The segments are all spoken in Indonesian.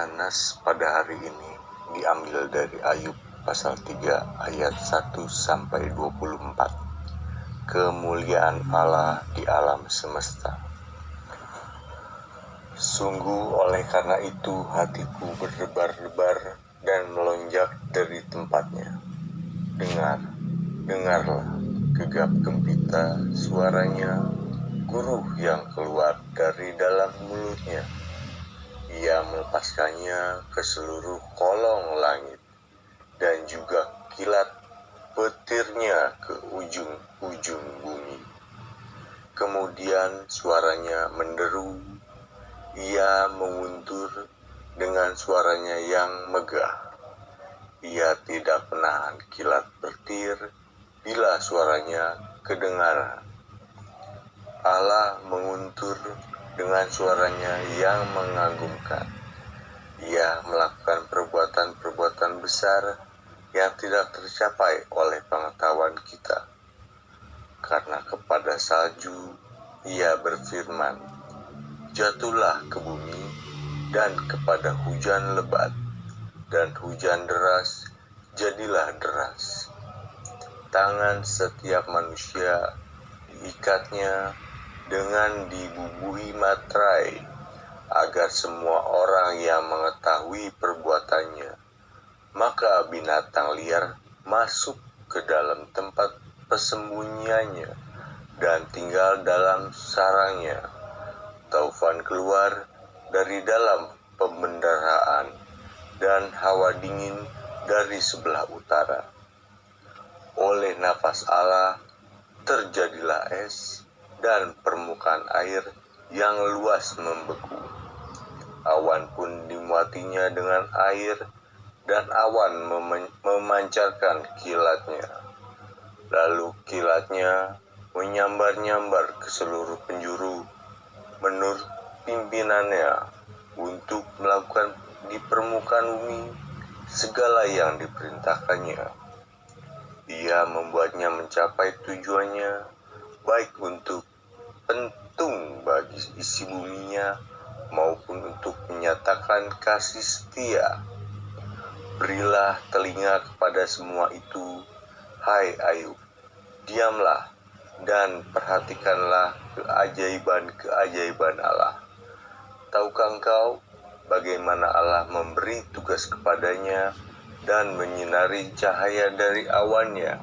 Nas pada hari ini diambil dari Ayub pasal 3 ayat 1-24. Kemuliaan Allah di alam semesta. Sungguh oleh karena itu hatiku berdebar-debar dan melonjak dari tempatnya. Dengarlah gegap gempita suaranya, guruh yang keluar dari dalam mulutnya. Ia melepaskannya ke seluruh kolong langit, dan juga kilat petirnya ke ujung-ujung bumi. Kemudian suaranya menderu, ia menguntur dengan suaranya yang megah. Ia tidak menahan kilat petir bila suaranya kedengaran. Allah menguntur dengan suaranya yang mengagumkan. Ia melakukan perbuatan-perbuatan besar yang tidak tercapai oleh pengetahuan kita. Karena kepada salju ia berfirman, jatuhlah ke bumi, dan kepada hujan lebat, dan hujan deras, jadilah deras. Tangan setiap manusia diikatnya dengan dibubuhi materai, agar semua orang yang mengetahui perbuatannya. Maka binatang liar masuk ke dalam tempat persembunyiannya dan tinggal dalam sarangnya. Taufan keluar dari dalam pembendaraan, dan hawa dingin dari sebelah utara. Oleh nafas Allah terjadilah es, dan permukaan air yang luas membeku. Awan pun dimuatinya dengan air, dan awan memancarkan kilatnya. Lalu kilatnya menyambar-nyambar ke seluruh penjuru menurut pimpinannya, untuk melakukan di permukaan bumi segala yang diperintahkannya. Dia membuatnya mencapai tujuannya, baik untuk pentung bagi isi buminya, maupun untuk menyatakan kasih setia. Berilah telinga kepada semua itu, hai Ayub, diamlah dan perhatikanlah keajaiban-keajaiban Allah. Tahukah engkau bagaimana Allah memberi tugas kepadanya dan menyinari cahaya dari awannya?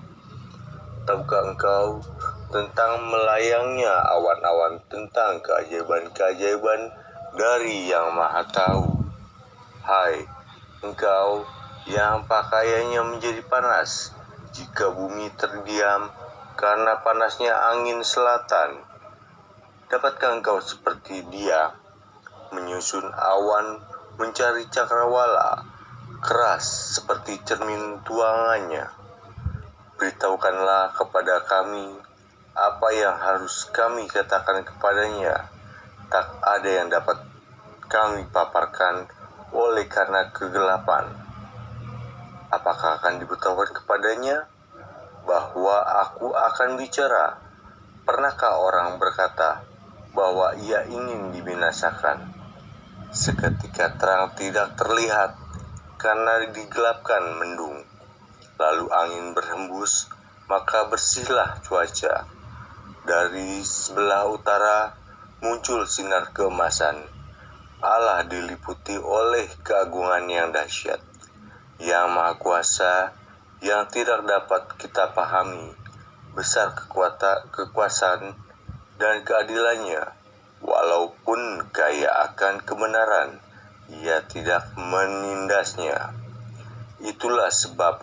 Tahukah engkau tentang melayangnya awan-awan, tentang keajaiban-keajaiban dari Yang Maha Tahu? Hai engkau yang pakaiannya menjadi panas, jika bumi terdiam karena panasnya angin selatan. Dapatkah engkau seperti dia, menyusun awan, mencari cakrawala, keras seperti cermin tuangannya? Beritahukanlah kepada kami apa yang harus kami katakan kepadanya. Tak ada yang dapat kami paparkan oleh karena kegelapan. Apakah akan diberitahukan kepadanya bahwa aku akan bicara? Pernahkah orang berkata bahwa ia ingin dibinasakan? Seketika terang tidak terlihat, karena digelapkan mendung. Lalu angin berhembus, maka bersihlah cuaca. Dari sebelah utara muncul sinar keemasan. Allah diliputi oleh keagungan yang dahsyat, yang maha kuasa, yang tidak dapat kita pahami. Besar kekuasaan dan keadilannya, walaupun kaya akan kebenaran, ia tidak menindasnya. Itulah sebab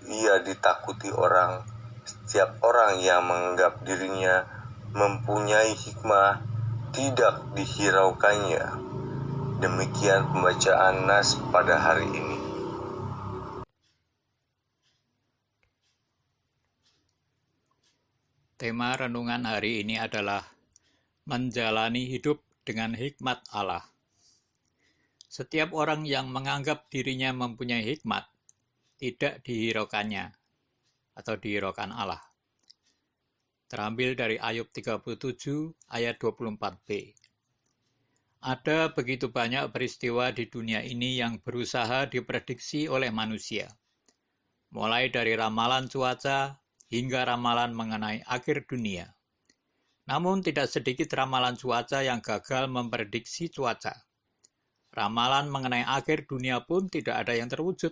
ia ditakuti orang. Setiap orang yang menganggap dirinya mempunyai hikmah tidak dihiraukannya. Demikian pembacaan Nas pada hari ini. Tema renungan hari ini adalah menjalani hidup dengan hikmat Allah. Setiap orang yang menganggap dirinya mempunyai hikmat tidak dihiraukannya atau dihiraukan Allah. Terambil dari Ayub 37 ayat 24b. Ada begitu banyak peristiwa di dunia ini yang berusaha diprediksi oleh manusia, mulai dari ramalan cuaca hingga ramalan mengenai akhir dunia. Namun tidak sedikit ramalan cuaca yang gagal memprediksi cuaca. Ramalan mengenai akhir dunia pun tidak ada yang terwujud.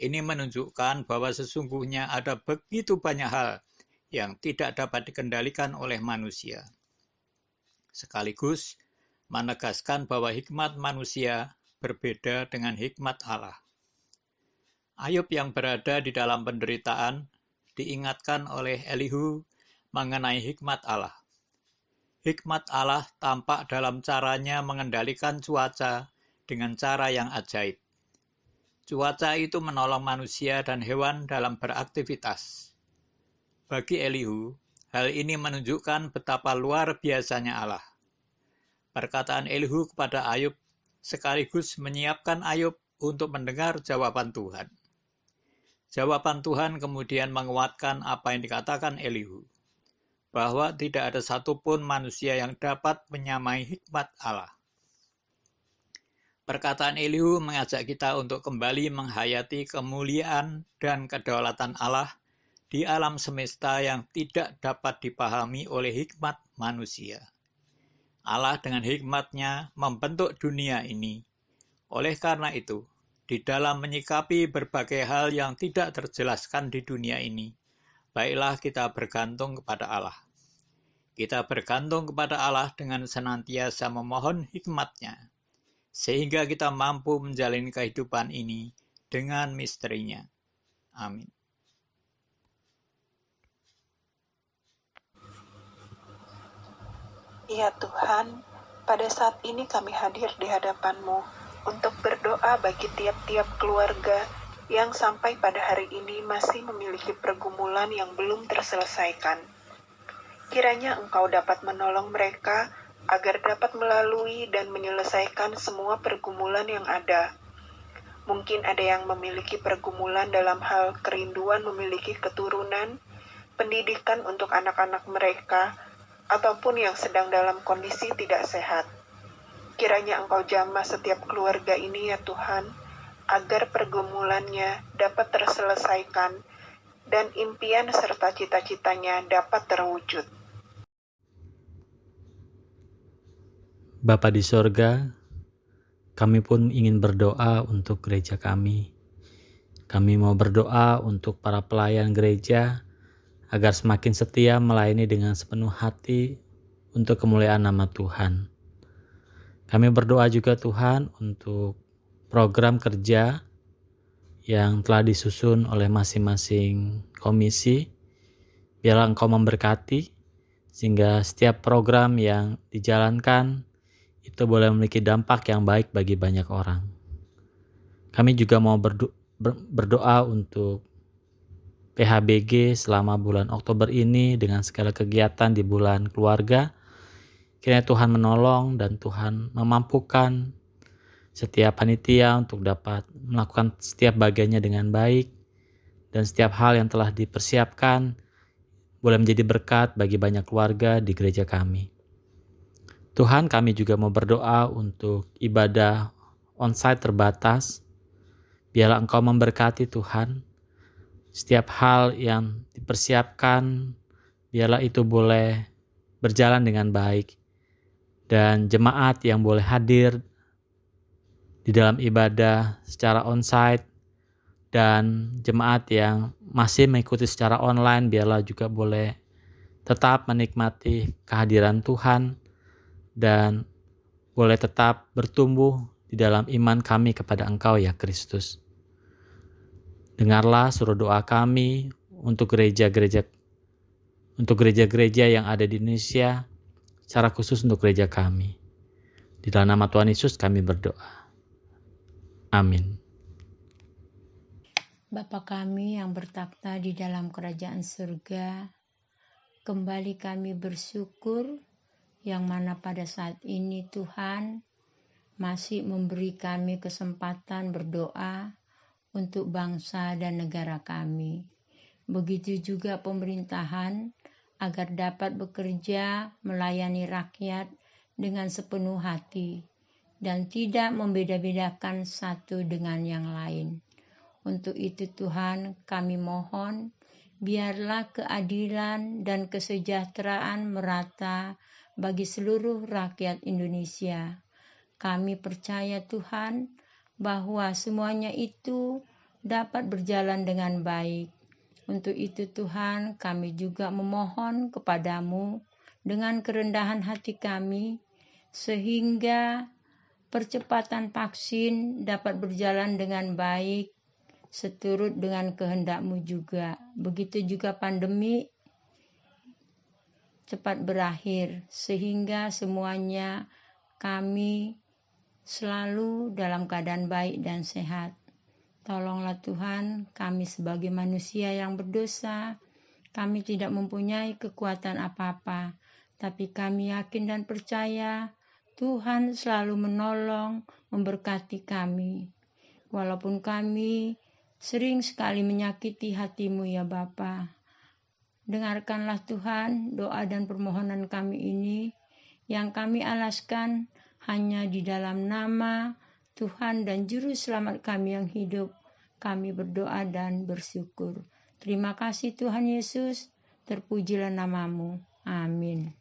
Ini menunjukkan bahwa sesungguhnya ada begitu banyak hal yang tidak dapat dikendalikan oleh manusia. Sekaligus menegaskan bahwa hikmat manusia berbeda dengan hikmat Allah. Ayub yang berada di dalam penderitaan diingatkan oleh Elihu mengenai hikmat Allah. Hikmat Allah tampak dalam caranya mengendalikan cuaca dengan cara yang ajaib. Cuaca itu menolong manusia dan hewan dalam beraktivitas. Bagi Elihu, hal ini menunjukkan betapa luar biasanya Allah. Perkataan Elihu kepada Ayub sekaligus menyiapkan Ayub untuk mendengar jawaban Tuhan. Jawaban Tuhan kemudian menguatkan apa yang dikatakan Elihu, bahwa tidak ada satupun manusia yang dapat menyamai hikmat Allah. Perkataan Elihu mengajak kita untuk kembali menghayati kemuliaan dan kedaulatan Allah di alam semesta yang tidak dapat dipahami oleh hikmat manusia. Allah dengan hikmatnya membentuk dunia ini. Oleh karena itu, di dalam menyikapi berbagai hal yang tidak terjelaskan di dunia ini, baiklah kita bergantung kepada Allah. Kita bergantung kepada Allah dengan senantiasa memohon hikmatnya, sehingga kita mampu menjalani kehidupan ini dengan misterinya. Amin. Ya Tuhan, pada saat ini kami hadir di hadapan-Mu untuk berdoa bagi tiap-tiap keluarga yang sampai pada hari ini masih memiliki pergumulan yang belum terselesaikan. Kiranya Engkau dapat menolong mereka agar dapat melalui dan menyelesaikan semua pergumulan yang ada. Mungkin ada yang memiliki pergumulan dalam hal kerinduan memiliki keturunan, pendidikan untuk anak-anak mereka, ataupun yang sedang dalam kondisi tidak sehat. Kiranya Engkau jamah setiap keluarga ini ya Tuhan, agar pergumulannya dapat terselesaikan dan impian serta cita-citanya dapat terwujud. Bapa di sorga, kami pun ingin berdoa untuk gereja kami. Kami mau berdoa untuk para pelayan gereja agar semakin setia melayani dengan sepenuh hati untuk kemuliaan nama Tuhan. Kami berdoa juga Tuhan untuk program kerja yang telah disusun oleh masing-masing komisi. Biarlah Engkau memberkati sehingga setiap program yang dijalankan itu boleh memiliki dampak yang baik bagi banyak orang. Kami juga mau berdoa untuk PHBG selama bulan Oktober ini dengan segala kegiatan di bulan keluarga. Kiranya Tuhan menolong dan Tuhan memampukan setiap panitia untuk dapat melakukan setiap bagiannya dengan baik, dan setiap hal yang telah dipersiapkan boleh menjadi berkat bagi banyak keluarga di gereja kami. Tuhan, kami juga mau berdoa untuk ibadah onsite terbatas. Biarlah Engkau memberkati Tuhan. Setiap hal yang dipersiapkan, biarlah itu boleh berjalan dengan baik. Dan jemaat yang boleh hadir di dalam ibadah secara onsite dan jemaat yang masih mengikuti secara online, biarlah juga boleh tetap menikmati kehadiran Tuhan dan boleh tetap bertumbuh di dalam iman kami kepada Engkau ya Kristus. Dengarlah suruh doa kami untuk gereja-gereja yang ada di Indonesia, secara khusus untuk gereja kami. Di dalam nama Tuhan Yesus kami berdoa. Amin. Bapa kami yang bertakhta di dalam kerajaan surga, kembali kami bersyukur yang mana pada saat ini Tuhan masih memberi kami kesempatan berdoa untuk bangsa dan negara kami. Begitu juga pemerintahan agar dapat bekerja melayani rakyat dengan sepenuh hati dan tidak membeda-bedakan satu dengan yang lain. Untuk itu Tuhan, kami mohon, biarlah keadilan dan kesejahteraan merata bagi seluruh rakyat Indonesia. Kami percaya Tuhan bahwa semuanya itu dapat berjalan dengan baik. Untuk itu Tuhan, kami juga memohon kepadamu dengan kerendahan hati kami, sehingga percepatan vaksin dapat berjalan dengan baik, seturut dengan kehendak-Mu juga. Begitu juga pandemi cepat berakhir, sehingga semuanya kami selalu dalam keadaan baik dan sehat. Tolonglah Tuhan, kami sebagai manusia yang berdosa, kami tidak mempunyai kekuatan apa-apa, tapi kami yakin dan percaya Tuhan selalu menolong, memberkati kami. Walaupun kami sering sekali menyakiti hati-Mu ya Bapa. Dengarkanlah Tuhan doa dan permohonan kami ini yang kami alaskan hanya di dalam nama Tuhan dan Juru Selamat kami yang hidup. Kami berdoa dan bersyukur. Terima kasih Tuhan Yesus, terpujilah nama-Mu. Amin.